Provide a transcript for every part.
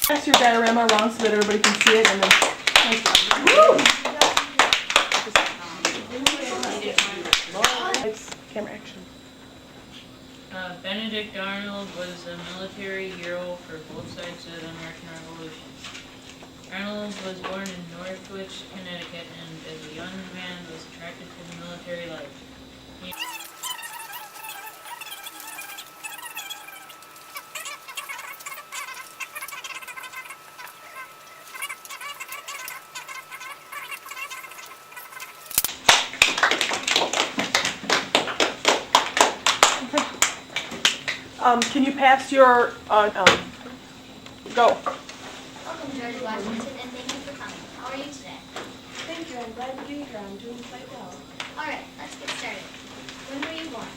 Pass your diorama around so that everybody can see it, and then. Nice job. Woo! Camera action. Benedict Arnold was a military hero for both sides of the American Revolution. Arnold was born in Northwich, Connecticut, and as a young man was attracted to the military life. Can you pass your, go. Welcome, George Washington, and thank you for coming. How are you today? Thank you. I'm glad to be here. I'm doing quite well. All right, let's get started. When were you born?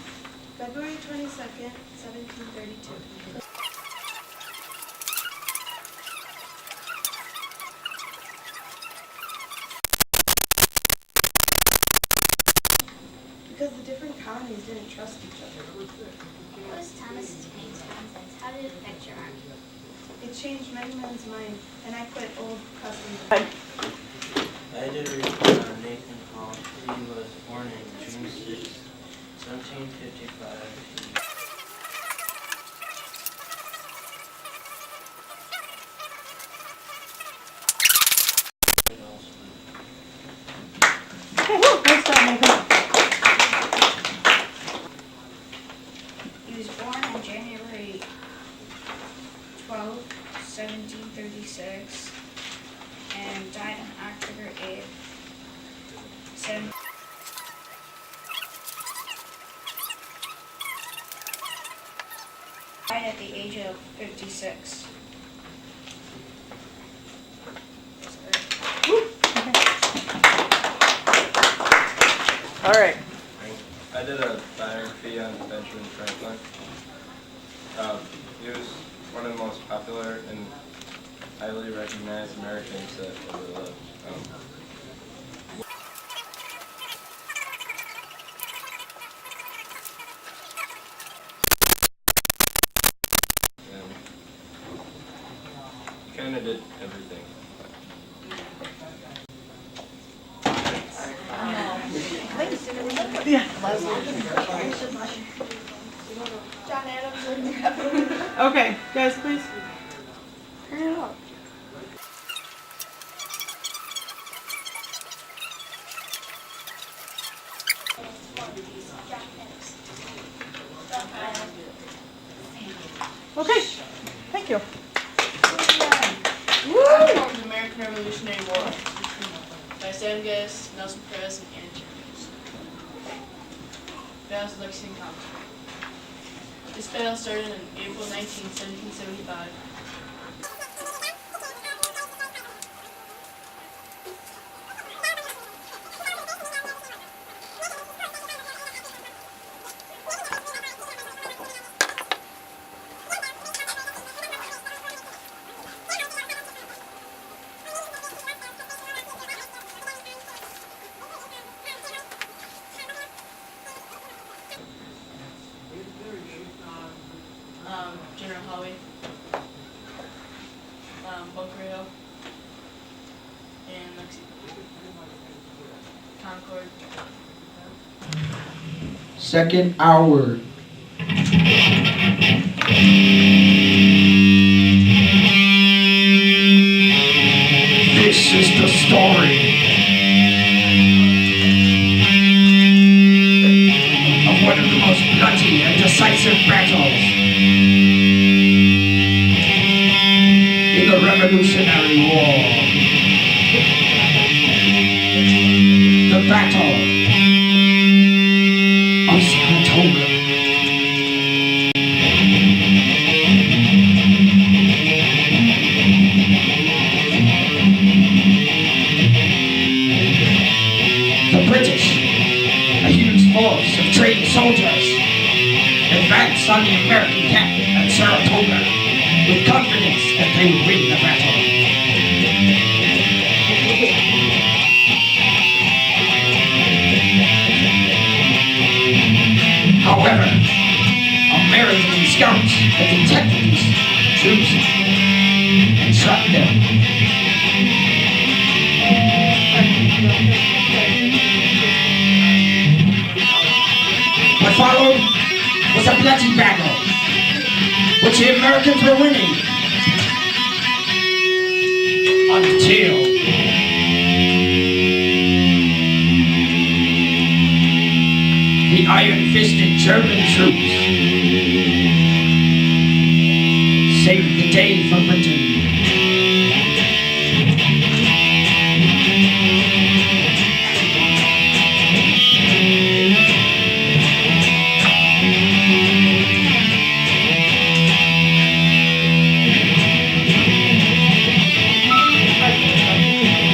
February 22nd, 1732. Because the different colonies didn't trust each other. What was Thomas Paine's nonsense? How did it affect your army? It changed many men's minds, and I quit old customs. I did a report on Nathan Hall. He was born in June 6, 1755. Okay, nice job, Nathan. He was born on January 12, 1736, and died on October 8, 7. Died at the age of 56. All right. I did a biography on Benjamin Franklin. He was one of the most popular and highly recognized Americans that ever lived. And he kind of did everything. Yeah. John Adams. Okay, guys, please. Turn it up. Okay, thank you. From the American Revolutionary War by Sam Gass, Nelson Perez, and Anna Chambers. Battles of Lexington Common. This battle started on April 19, 1775. General Hallway, Bunker Hill, and Concord. Second hour. This is the story of one of the most bloody and decisive battles in the Revolutionary War. The Battle of Saratoga. The British, a huge force of trained soldiers, advanced on the American camp at Saratoga with confidence that they would win the battle. However, American scouts had detected these troops and shot them. What followed was a bloody battle, which the Americans were winning, until the iron-fisted German troops saved the day for Britain.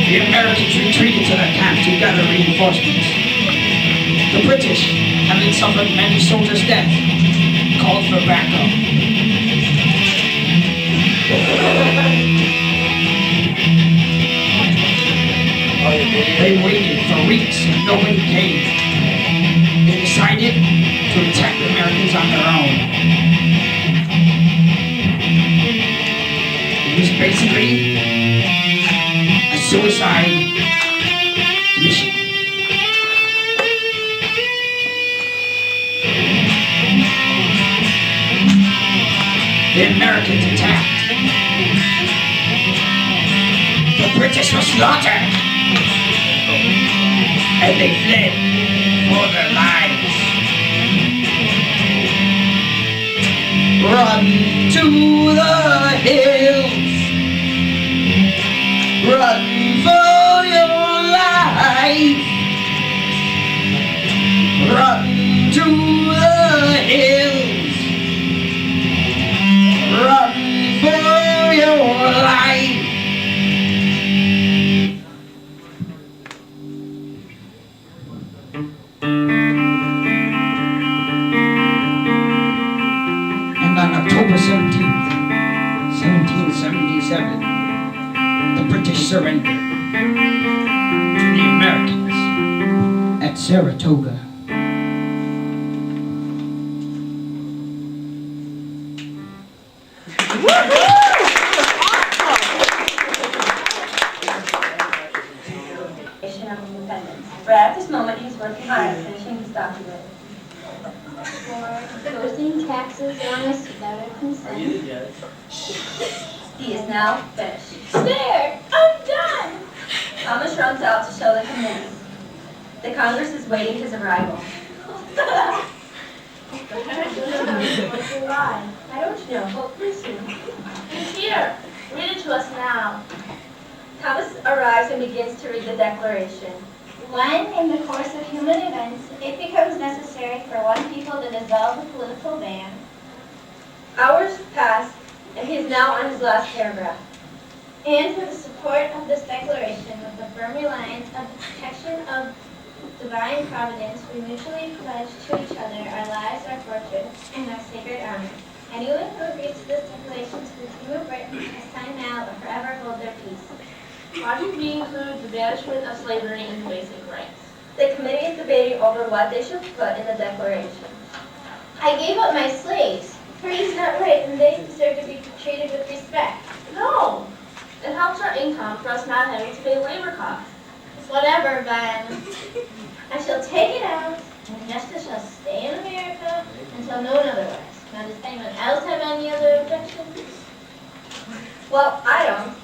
The Americans retreated to their camp to gather reinforcements. The British, having suffered many soldiers' death, called for backup. They waited for weeks and nobody came. They decided to attack the Americans on their own. It was basically a suicide mission. The Americans attacked. The British were slaughtered. And they fled for their lives. Run to the hills. Run for your life. Run to the hills. Run for your life. And on October 17th, 1777, the British surrendered to the Americans at Saratoga. Of Independence. Right at this moment, he's working hard at finishing his document. For imposing taxes on us without our consent. He is now finished. There! I'm done! Thomas runs out to show the committee. The Congress is waiting his arrival. Why? I don't know, but listen. He's here. Read it to us now. Thomas arrives and begins to read the Declaration. When, in the course of human events, it becomes necessary for one people to dissolve a political ban, Hours pass, and he is now on his last paragraph. and for the support of this declaration with the firm reliance of the protection of divine providence, we mutually pledge to each other our lives, our fortune, and our sacred honor. Anyone who agrees to this declaration to the King of Britain has signed now or forever hold their peace. Project B includes the banishment of slavery and basic rights. The committee is debating over what they should put in the Declaration. I gave up my slaves, for it is not right, and they deserve to be treated with respect. No! It helps our income for us not having to pay labor costs. Whatever, Ben. I shall take it out, and justice shall stay in America until known otherwise. Now, does anyone else have any other objections? Well, I don't.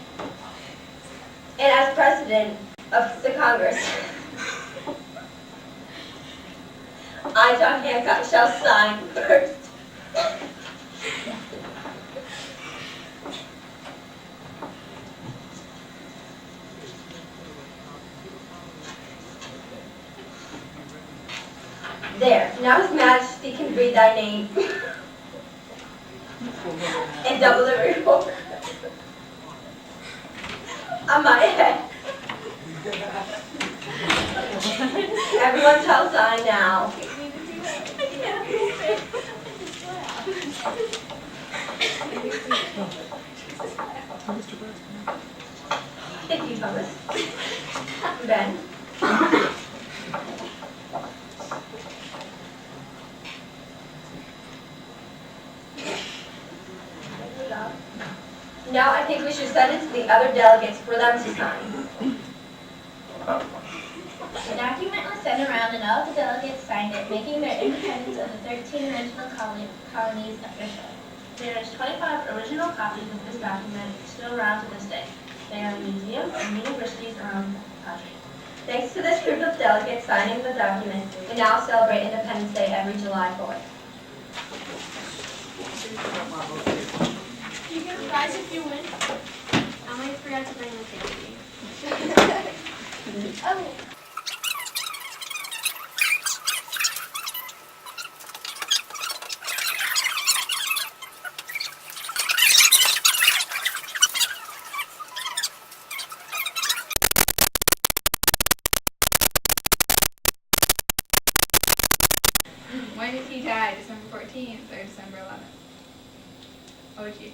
And as president of the Congress, I, John Hancock, shall sign first. There, now His Majesty can read thy name and double the reward on my head. Everyone shall sign now. Thank you, Thomas. Ben. Now I think we should send it to the other delegates for them to sign. The document was sent around and all the delegates signed it, making their independence of the 13 original colonies official. There's 25 original copies of this document still around to this day. They are in museums and universities around the country. Thanks to this group of delegates signing the document, we now celebrate Independence Day every July 4th. You get a prize if you win. I might forgot to bring the candy. Oh. When did he die? December 14th or December 11th? Oh, gee.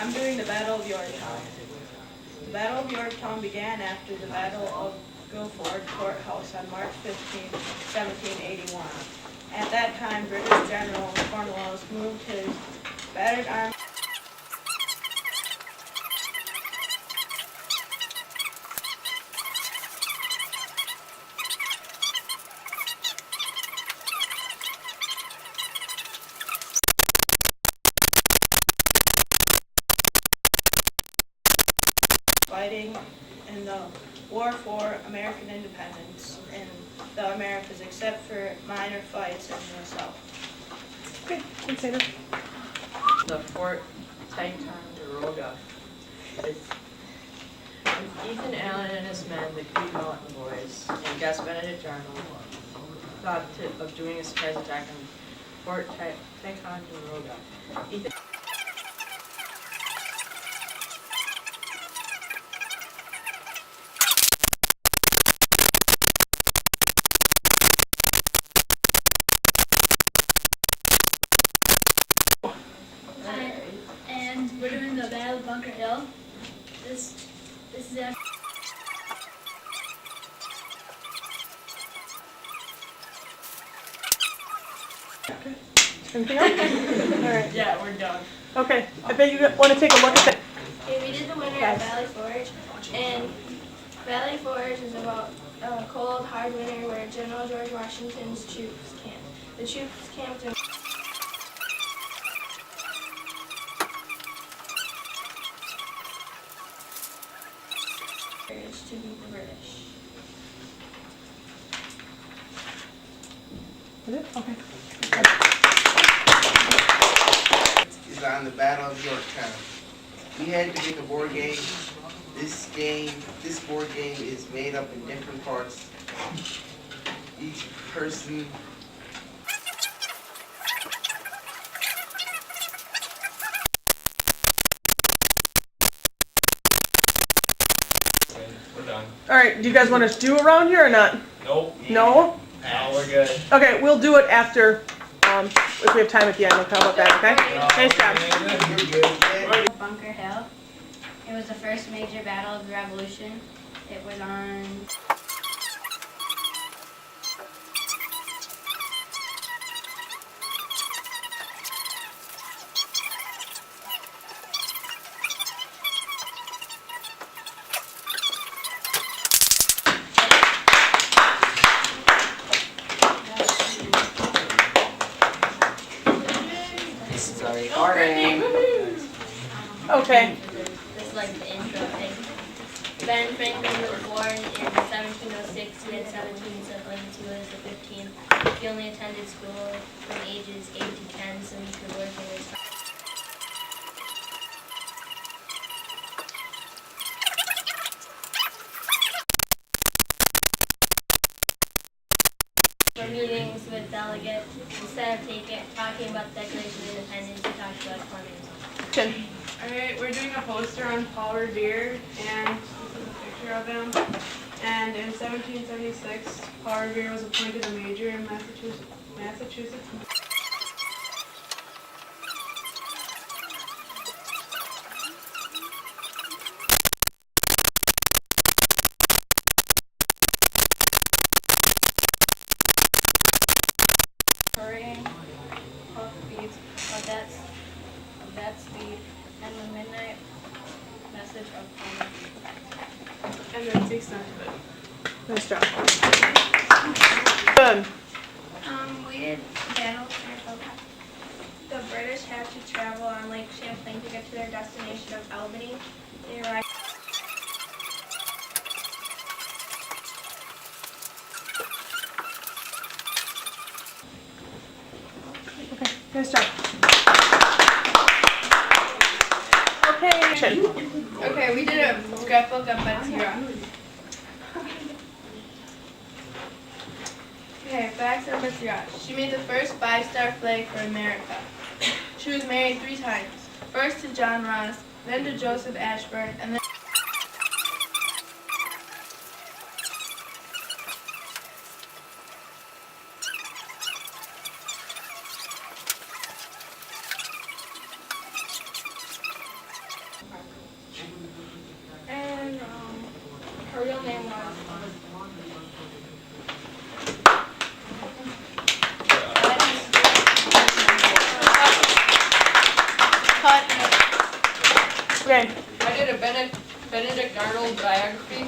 I'm doing the Battle of Yorktown. The Battle of Yorktown began after the Battle of Guilford Courthouse on March 15, 1781. At that time, British General Cornwallis moved his battered army fighting in the War for American Independence in the Americas, except for minor fights in the South. Okay, consider. The Fort Ticonderoga. It's Ethan Allen and his men, the Creed Mountain Boys, and Gus Benedict Arnold thought of doing a surprise attack on Fort Ticonderoga. Ethan And we're doing the Battle of Bunker Hill. This is after. Anything else? All right. Yeah, we're done. Okay, I bet you want to take a look at that. Okay, we did the winter at Valley Forge, and Valley Forge is about a cold, hard winter where General George Washington's troops camped. The troops camped in to beat the British. Is it? Okay. Is on the Battle of Yorktown. We had to make a board game. This board game is made up in different parts. Each person We're done. All right, do you guys want to do around here or not? Nope. No? No, we're good. Okay, we'll do it after, if we have time at the end. We'll talk about that, okay? Nice job. Bunker Hill. It was the first major battle of the Revolution. It was on. Sorry. Okay. This is like the intro thing. Ben Franklin was born in 1706. He had 17 siblings. He was the 15th. He only attended school from ages 8 to 10 so he could work in his for meetings with delegates. Instead of talking about the Declaration of Independence, he talked about communism. Alright, we're doing a poster on Paul Revere, and this is a picture of him. And in 1776, Paul Revere was appointed a major in Massachusetts. Hurrying, beats of that speed, and the midnight message of home. And then 6 cents of it. Nice job. Good. We did battle for the British had to travel on Lake Champlain to get to their destination of Albany. They arrived. Okay, nice job. Okay. Okay, we did a scrapbook of Betsy Ross. Okay, facts of Betsy Ross. She made the first 5-star flag for America. She was married 3 times. First to John Ross, then to Joseph Ashburn, and then her real name was Okay. I did a Benedict Arnold biography.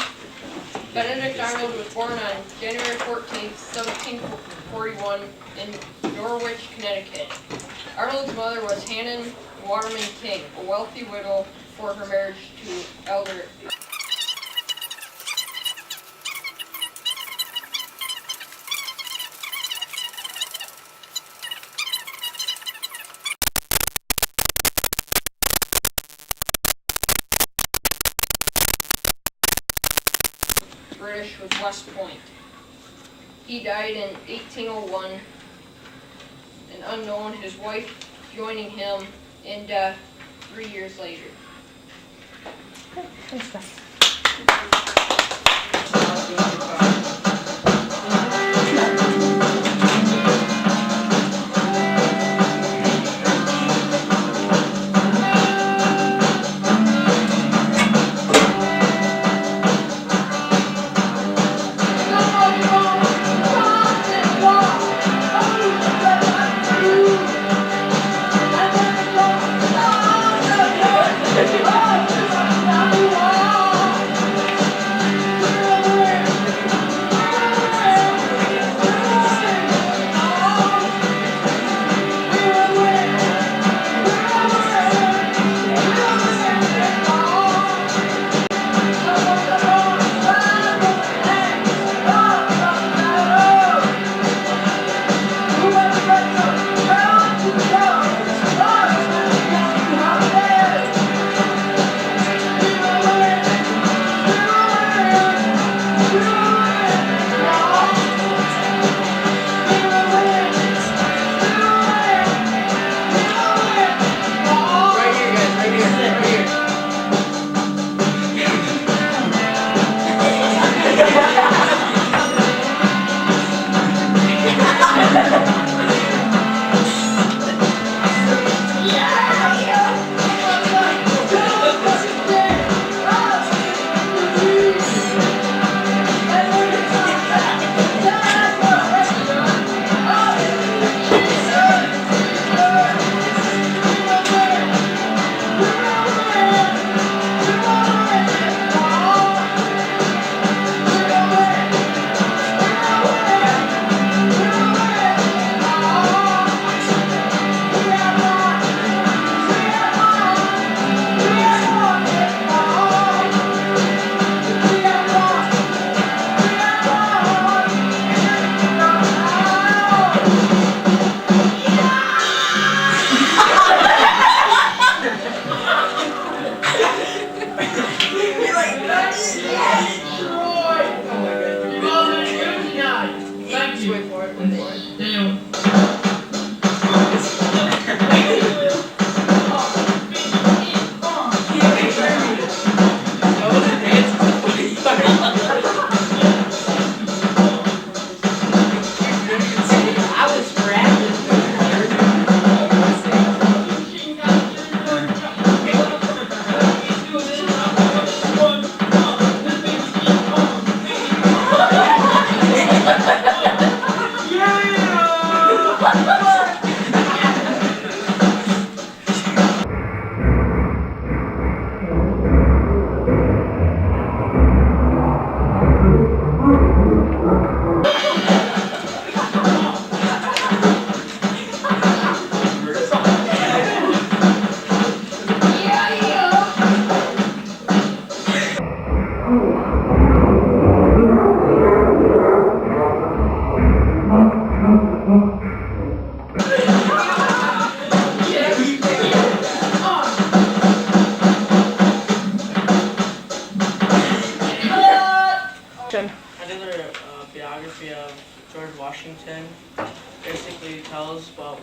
Benedict Arnold was born on January 14th, 1741 in Norwich, Connecticut. Arnold's mother was Hannah Waterman King, a wealthy widow before her marriage to Elder. British was West Point. He died in 1801, and unknown, his wife joining him in death 3 years later. Thanks, guys.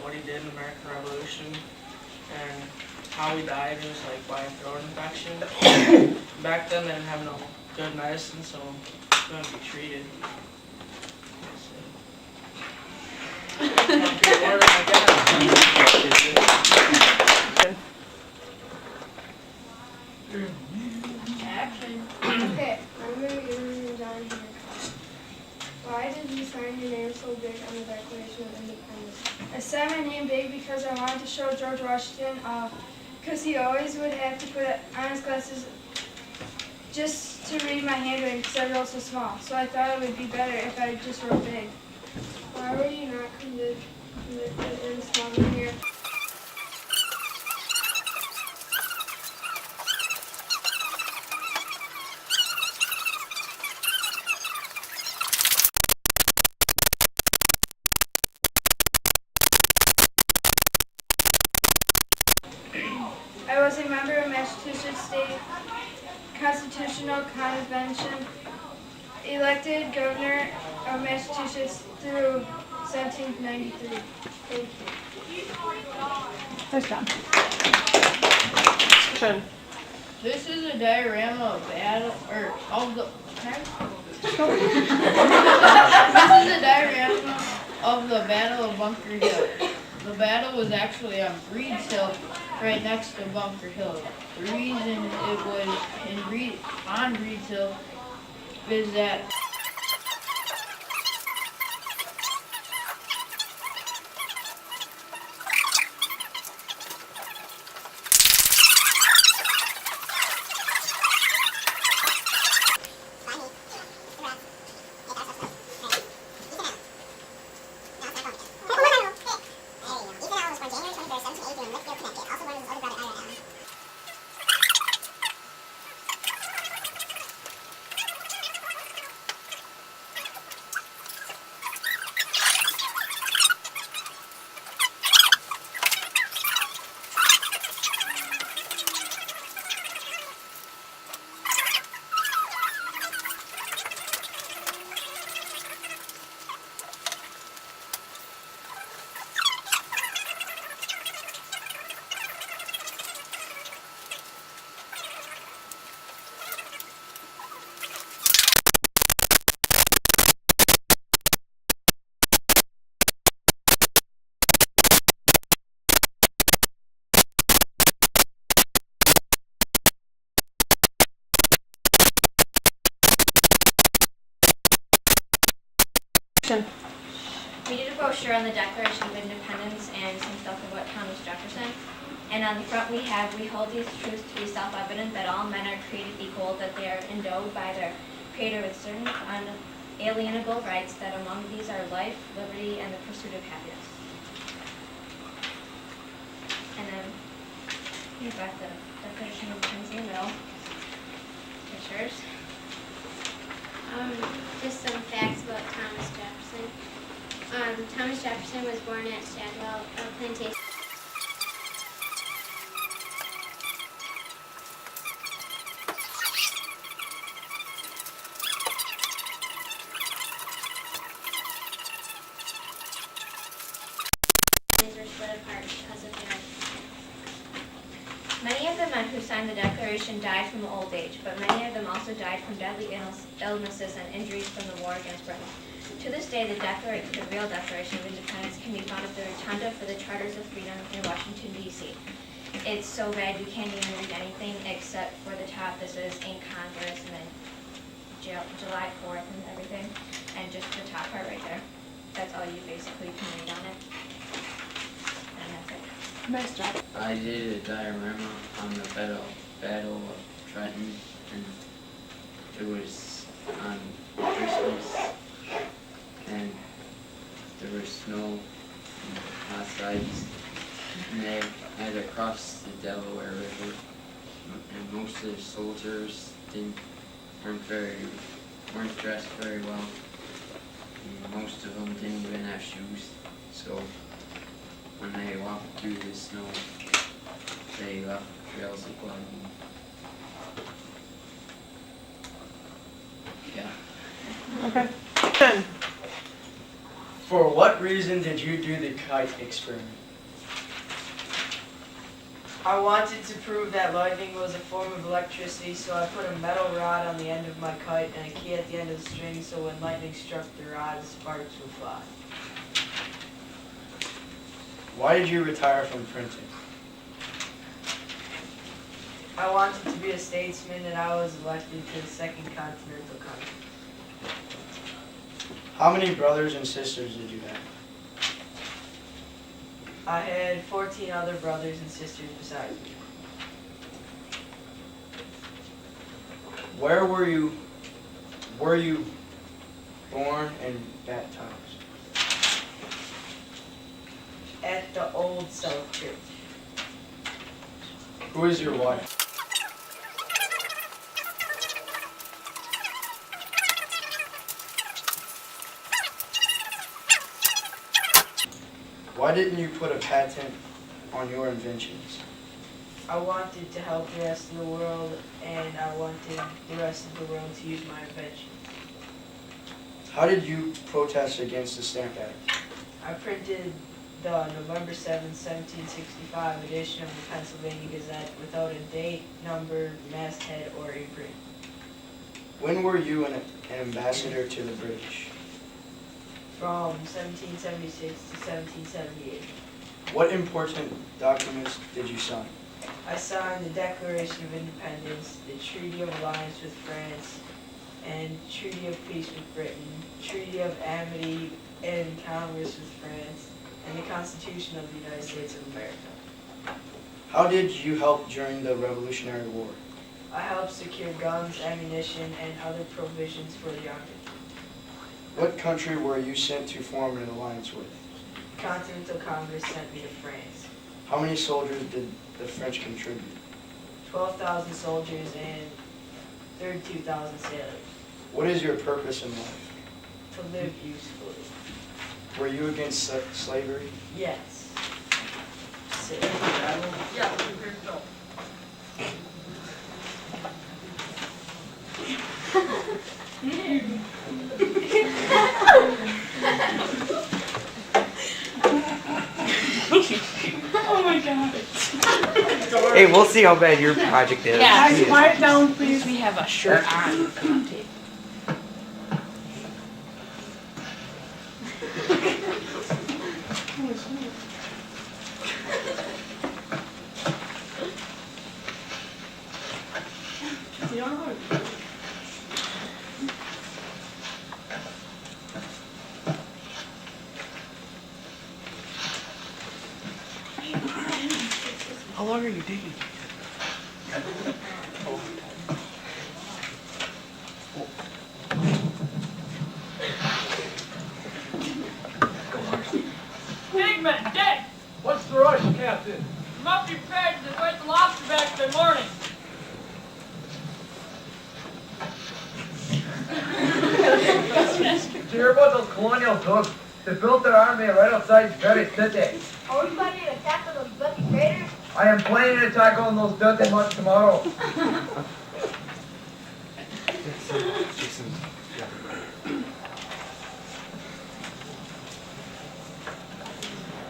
what he did in the American Revolution and how he died. It was like by a throat infection. Back then they didn't have no good medicine, so he couldn't be treated. Can't be worded like that. Action. Okay, I'm gonna get rid on here. Why did you sign your name so big on the Declaration of Independence? I signed my name big because I wanted to show George Washington, because he always would have to put on his glasses just to read my handwriting because I wrote so small. So I thought it would be better if I just wrote big. Why were you not convicted in small here? I was a member of Massachusetts State Constitutional Convention, elected governor of Massachusetts through 1793. Thank you. Nice job. Action. This is a diorama of battle, or of the. This is a diorama of the Battle of Bunker Hill. The battle was actually on Breed's Hill, right next to Bunker Hill. The reason it was on Breed's Hill is that We did a brochure on the Declaration of Independence and some stuff about Thomas Jefferson. And on the front we hold these truths to be self-evident that all men are created equal, that they are endowed by their Creator with certain unalienable rights, that among these are life, liberty, and the pursuit of happiness. And then you've got the Declaration of Independence in the middle. Pictures. Just some facts about Thomas Jefferson. Thomas Jefferson was born at Stadwell Plantation. These were split apart because of their. Many of the men who signed the Declaration died from old age, but many of them also died from deadly illnesses and injuries from the war against Britain. To this day, the real Declaration of Independence can be found at the Rotunda for the Charters of Freedom in Washington, D.C. It's so bad you can't even read anything except for the top. This is in Congress, and then July 4th and everything, and just the top part right there. That's all you basically can read on it. And that's it. Nice job. I did a diorama on the Battle of Trenton, and it was on Christmas, and there was snow and hot sides, and they had to cross the Delaware River, and most of the soldiers weren't dressed very well, and most of them didn't even have shoes, so when they walked through the snow, they left trails of blood. Yeah. Okay. 10. For what reason did you do the kite experiment? I wanted to prove that lightning was a form of electricity, so I put a metal rod on the end of my kite and a key at the end of the string, so when lightning struck the rod, sparks would fly. Why did you retire from printing? I wanted to be a statesman, and I was elected to the Second Continental Congress. How many brothers and sisters did you have? I had 14 other brothers and sisters besides me. Where were you born and baptized? At the Old South Church. Who is your wife? Why didn't you put a patent on your inventions? I wanted to help the rest of the world, and I wanted the rest of the world to use my invention. How did you protest against the Stamp Act? I printed the November 7, 1765 edition of the Pennsylvania Gazette without a date, number, masthead, or imprint. When were you an ambassador to the British? From 1776 to 1778. What important documents did you sign? I signed the Declaration of Independence, the Treaty of Alliance with France, and Treaty of Peace with Britain, Treaty of Amity and Congress with France, and the Constitution of the United States of America. How did you help during the Revolutionary War? I helped secure guns, ammunition, and other provisions for the army. What country were you sent to form an alliance with? The Continental Congress sent me to France. How many soldiers did the French contribute? 12,000 soldiers and 32,000 sailors. What is your purpose in life? To live usefully. Were you against slavery? Yes. Yeah, here we go. Oh my god. Hey, we'll see how bad your project is. Guys, quiet down, please. We have a shirt on. How long are you digging? Pigman, dead! What's the rush, Captain? Must be prepared to fight the lobster back by morning. Did you hear about those colonial thugs? They built their army right outside Perry City. Are we planning to attack those bloody raiders? I am planning an attack on those dirty mutts tomorrow.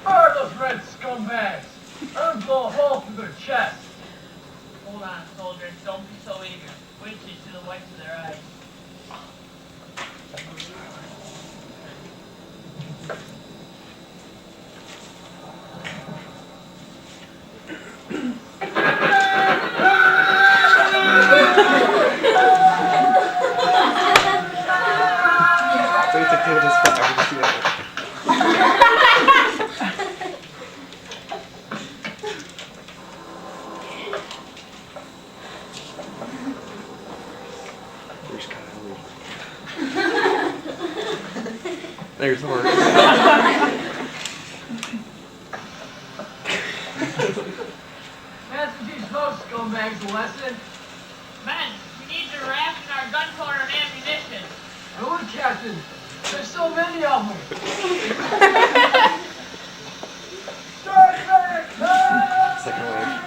Fire those red scumbags! Let them blow a hole through their chest. Hold on, soldiers. Don't be so eager. Wait till you see the whites of their eyes. So we have to do this for everyone to see that. There's Horn. Master, teach those scumbags a lesson. Men, we need to ration our gunpowder and ammunition. Good, Captain. There's so many of them. Second wave.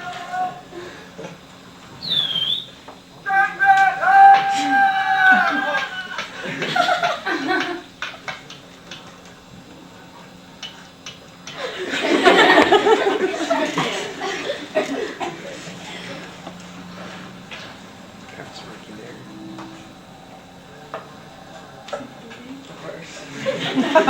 Go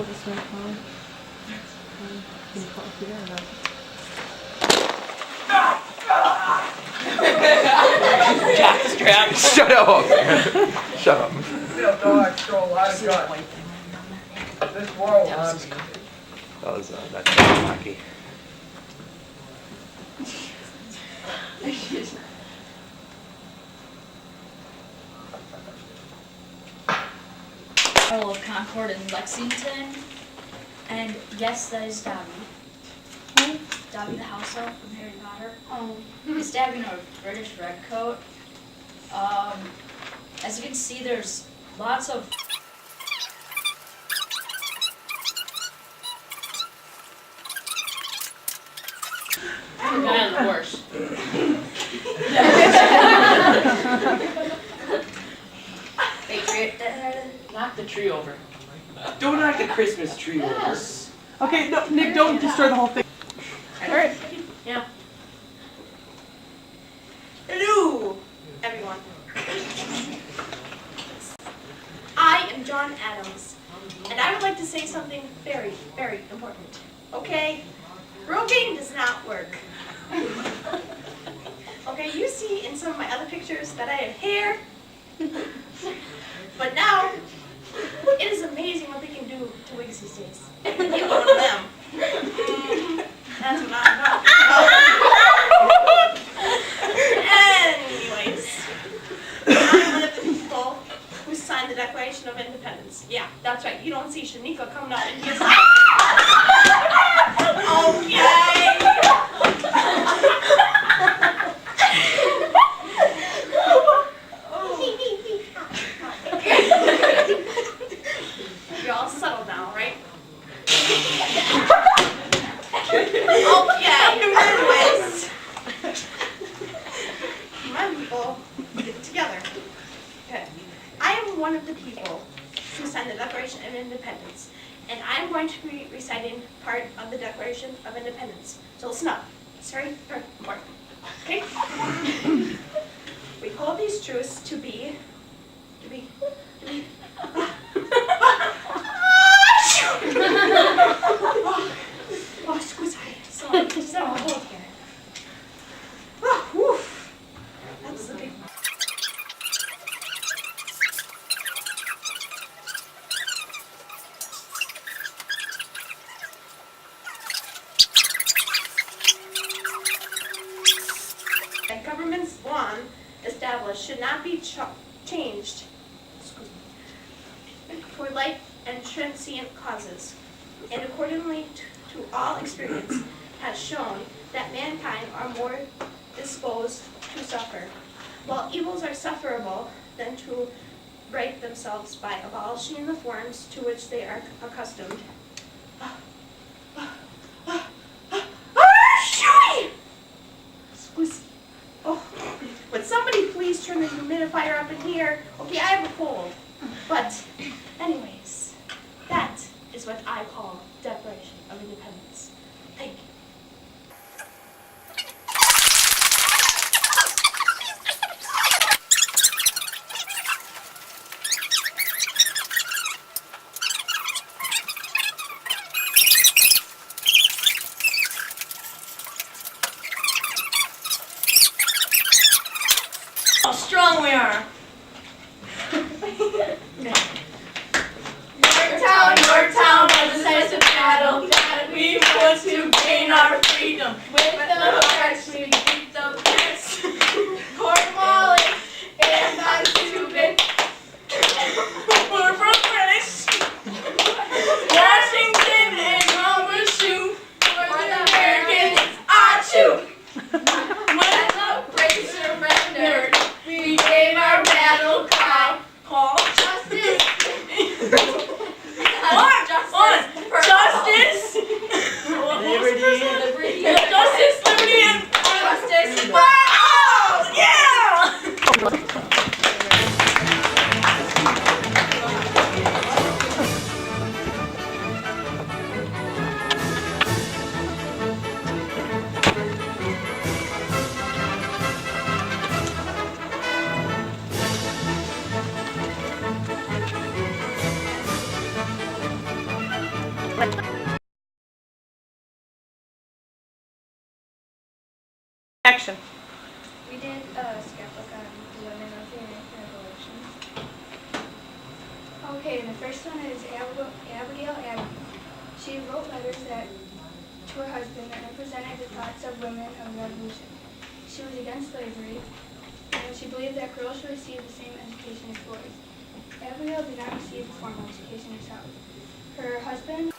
this way, Colin. Can you call up here or not? Jackstrap. Shut up. Shut up. Still dog show a lot of guts. This world, huh? That was that's hockey. Battle of Concord in Lexington, and yes, that is Dobby. Dobby the house elf from Harry Potter. He's stabbing a British redcoat. As you can see, there's lots of Guy on the horse. Patriot. Knock the tree over. Don't knock the Christmas tree over. Okay, no, Nick, don't destroy the whole thing. All right. Yeah. Hello, everyone. I am John Adams, and I would like to say something very, very important. Okay? Rogaine does not work. Okay, you see in some of my other pictures that I have hair, but now it is amazing what they can do to wigs these days. Get one of them. That's what I'm talking about. Anyways, I'm one of the people who signed the Declaration of Independence. Yeah, that's right. You don't see Shanika coming up and just You're all settled now, right? Anyways. My people, get together. Okay. I am one of the people who signed the Declaration of Independence, and I'm going to be reciting part of the Declaration of Independence. So listen up. It's very, very important. Okay? We hold these truths to be. Oh, squeeze sorry. Just have a hold here. Oh, whew. That's the big one. And government's law established should not be changed for life and transient causes, and accordingly to all experience has shown that mankind are more disposed to suffer, while evils are sufferable than to right themselves by abolishing the forms to which they are accustomed. Oh, would somebody please turn the humidifier up in here? Okay, I have a cold. But anyways, that is what I call Declaration of Independence. Thank you. How strong we are. Your town was a decisive battle that we fought to gain our freedom. With the hearts we beat the past. Cornwallis and Montauban were from British. Washington and Overshoe were the Americans I choose. When the British surrendered, we gave our battle cry called justice. Justice Action. We did a scrapbook on the women of the American Revolution. Okay, the first one is Abigail Adams. She wrote letters to her husband that represented the thoughts of women of the Revolution. She was against slavery, and she believed that girls should receive the same education as boys. Abigail did not receive a formal education herself. Her husband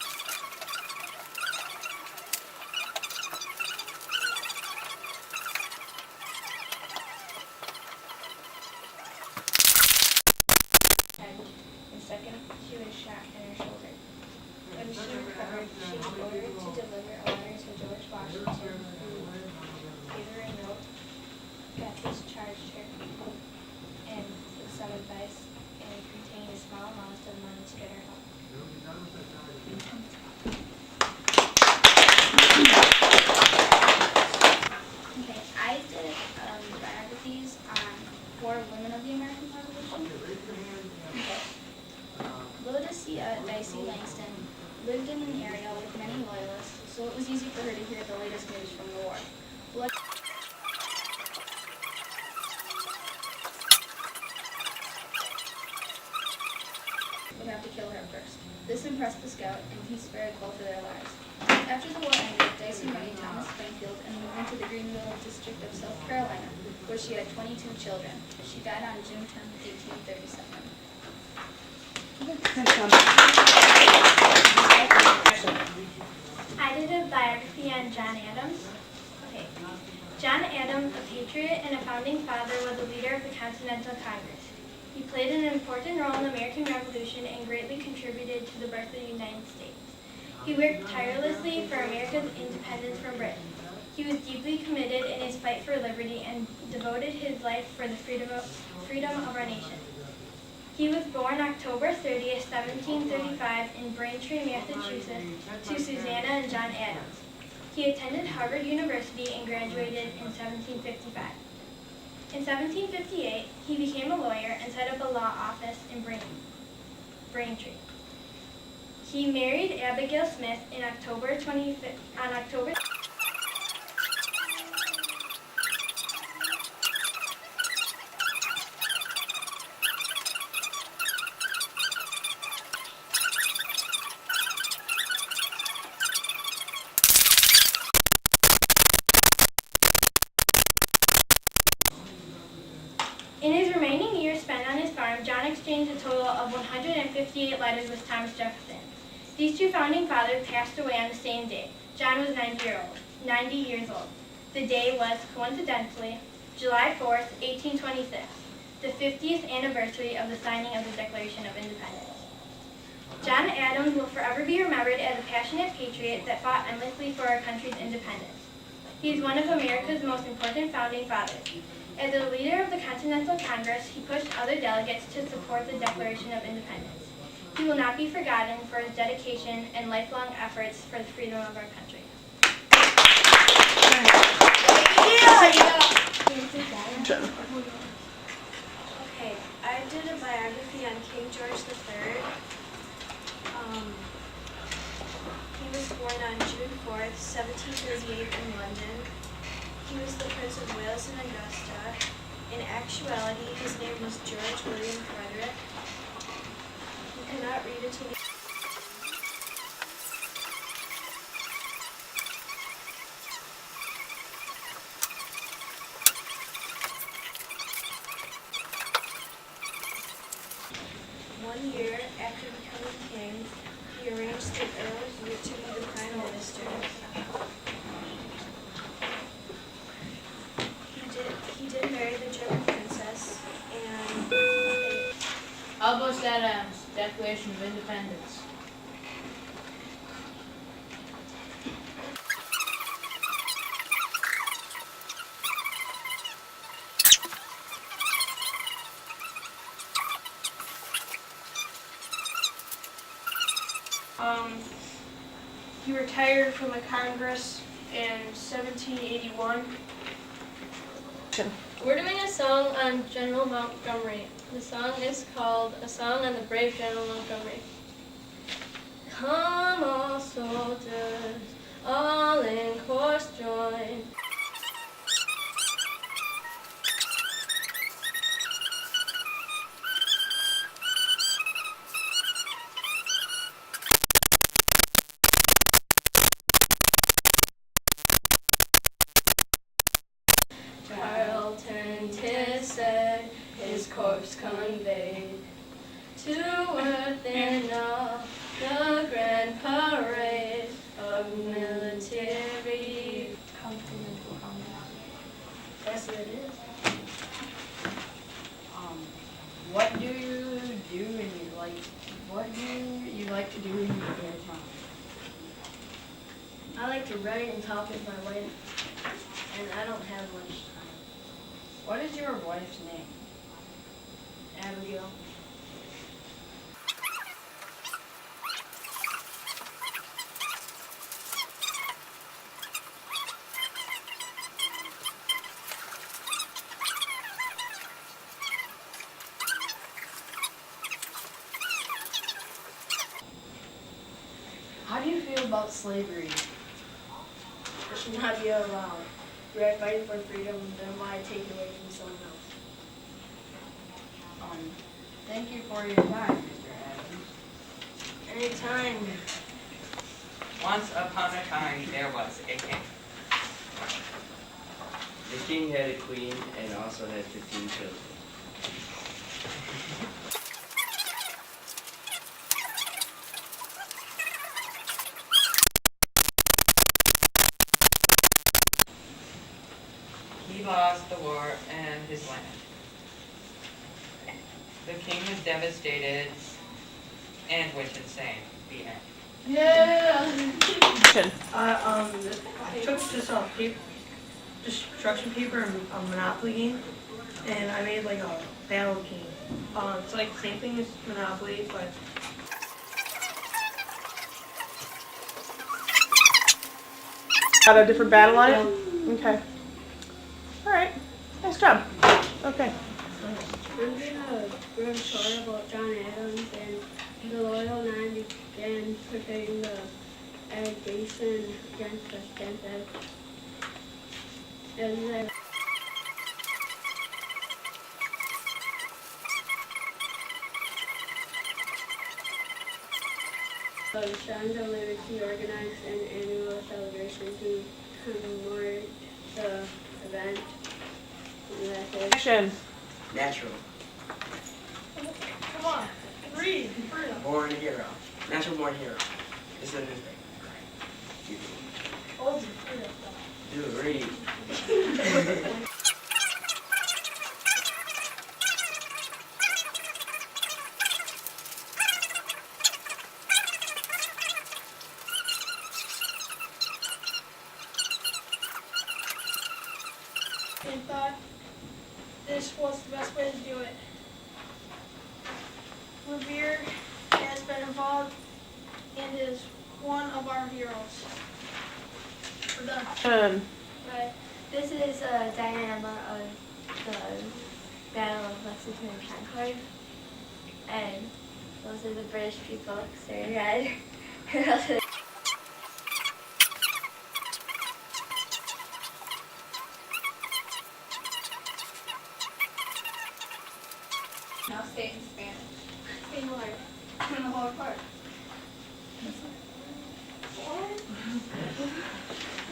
and second, she was shot in her shoulder. When she recovered, she was ordered to deliver a letter to George Washington, who gave her a note that discharged her and with some advice, and contained a small amount of money to get her help. Okay, I did biographies on 4 women of the American Revolution. Okay. Lodocia Dicey Langston lived in an area with many loyalists, so it was easy for her to hear the latest news from the war. Would have to kill her first. This impressed the scout, and he spared both of their lives. After the war ended, Dicey married Thomas Springfield and moved into the Greenville district of South Carolina, where she had 22 children. She died on June 10, 1837. I did a biography on John Adams. Okay. John Adams, a patriot and a founding father, was a leader of the Continental Congress. He played an important role in the American Revolution and greatly contributed to the birth of the United States. He worked tirelessly for America's independence from Britain. He was deeply committed in his fight for liberty and devoted his life for the freedom of our nation. He was born October 30th, 1735 in Braintree, Massachusetts, to Susanna and John Adams. He attended Harvard University and graduated in 1755. In 1758, he became a lawyer and set up a law office in Braintree. He married Abigail Smith on October 25th. In his remaining years spent on his farm, John exchanged a total of 158 letters with Thomas Jefferson. These two founding fathers passed away on the same day. John was 90 years old. The day was, coincidentally, July 4th, 1826, the 50th anniversary of the signing of the Declaration of Independence. John Adams will forever be remembered as a passionate patriot that fought endlessly for our country's independence. He is one of America's most important founding fathers. As a leader of the Continental Congress, he pushed other delegates to support the Declaration of Independence. He will not be forgotten for his dedication and lifelong efforts for the freedom of our country. Okay, I did a biography on King George III. He was born on June 4th, 1738 in London. He was the Prince of Wales and Augusta. In actuality, his name was George William Frederick. You cannot read until the One year after becoming king, he arranged that Earl Hugh to be the prime minister. He did marry the German princess, and Albus Adams, Declaration of Independence. He retired from the Congress in 1781. We're doing a song on General Montgomery. The song is called A Song on the Brave General Montgomery. Come all soldiers, all in course join. Tarleton 'tis said, his corpse conveyed to earth in the grand parade of military continental combat. That's what it is. What do you do in your life? What do you like to do in your spare time? I like to write and talk with my wife, and I don't have much time. What is your wife's name? Abigail. How do you feel about slavery? It should not be allowed. We are fighting for freedom, then why take it away from someone else? Thank you for your time, Mr. Adams. Anytime. Once upon a time, there was a king. The king had a queen and also had 15 children. He lost the war and his land. The king was devastated and went insane. The end. Yeah. I took this destruction paper and a Monopoly game, and I made like a battle game. It's like the same thing as Monopoly, but Got a different battle on it? Okay. All right. Nice job. Okay. I'm gonna read a story about John Adams and the Loyal Nine began preparing the aggression against the Spanish. The Sons of Liberty organized an annual celebration to commemorate the event. Action. Natural. come on, read. Born hero. Natural born hero. It's a newspaper. Dude, read. And thought this was the best way to do it. Revere has been involved and is one of our heroes. We're done. Right. This is a diorama of the Battle of Lexington and Concord. And those are the British people, so you red. Now say it in Spanish. Say more. In the whole part.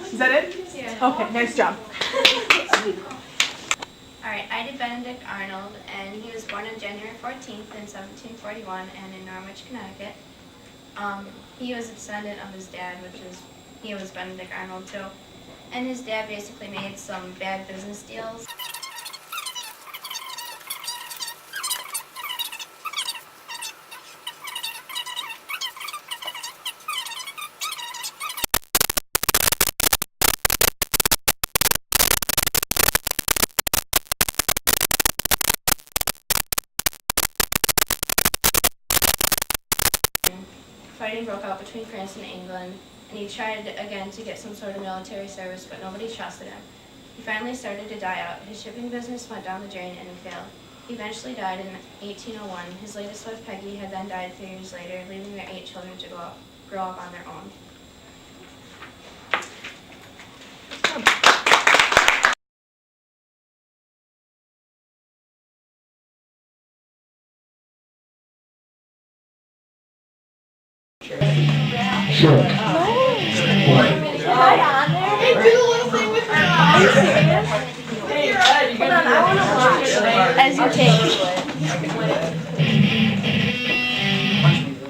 Is that it? Yeah. Okay, nice job. Alright, I did Benedict Arnold, and he was born on January 14th in 1741 and in Norwich, Connecticut. He was a descendant of his dad, he was Benedict Arnold too. And his dad basically made some bad business deals. Fighting broke out between France and England, and he tried again to get some sort of military service, but nobody trusted him. He finally started to die out. His shipping business went down the drain, and he failed. He eventually died in 1801. His latest wife, Peggy, had then died 3 years later, leaving their 8 children to go grow up on their own. Sure. Hey, do the little thing with your eyes. Hold on, I want to watch as you take.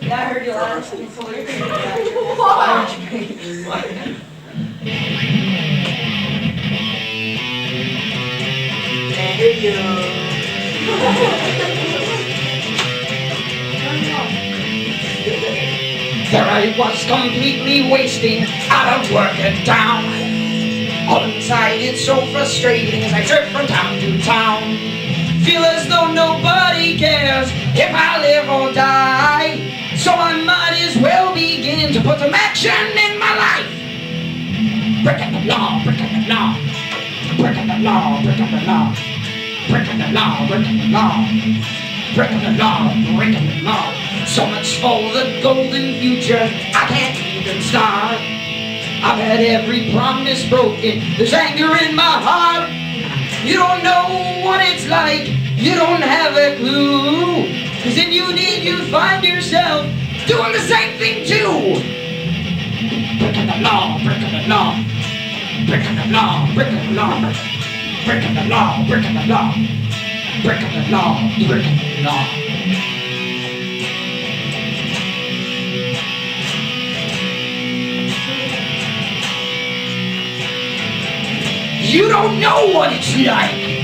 Yeah, I heard you last before you There I was completely wasting out of work and down. All inside it's so frustrating as I trip from town to town. Feel as though nobody cares if I live or die. So I might as well begin to put some action in my life. Breaking the law, breaking the law. Breaking the law, breaking the law. Breaking the law, breaking the law. Breaking the law, breaking the law. So much for the golden future, I can't even start. I've had every promise broken, there's anger in my heart. You don't know what it's like, you don't have a clue. Cause if you did, you'd find yourself doing the same thing too. Breaking the law, breaking the law. Breaking the law, breaking the law. Breaking the law, breaking the law. Breaking the law, breaking the law. You don't know what it's like.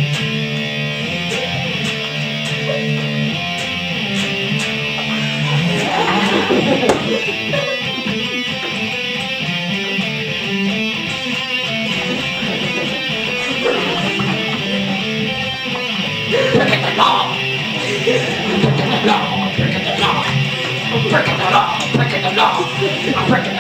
Breaking the law. Breaking the law. Breaking the law. Breaking the law. Breaking the law. I'm breaking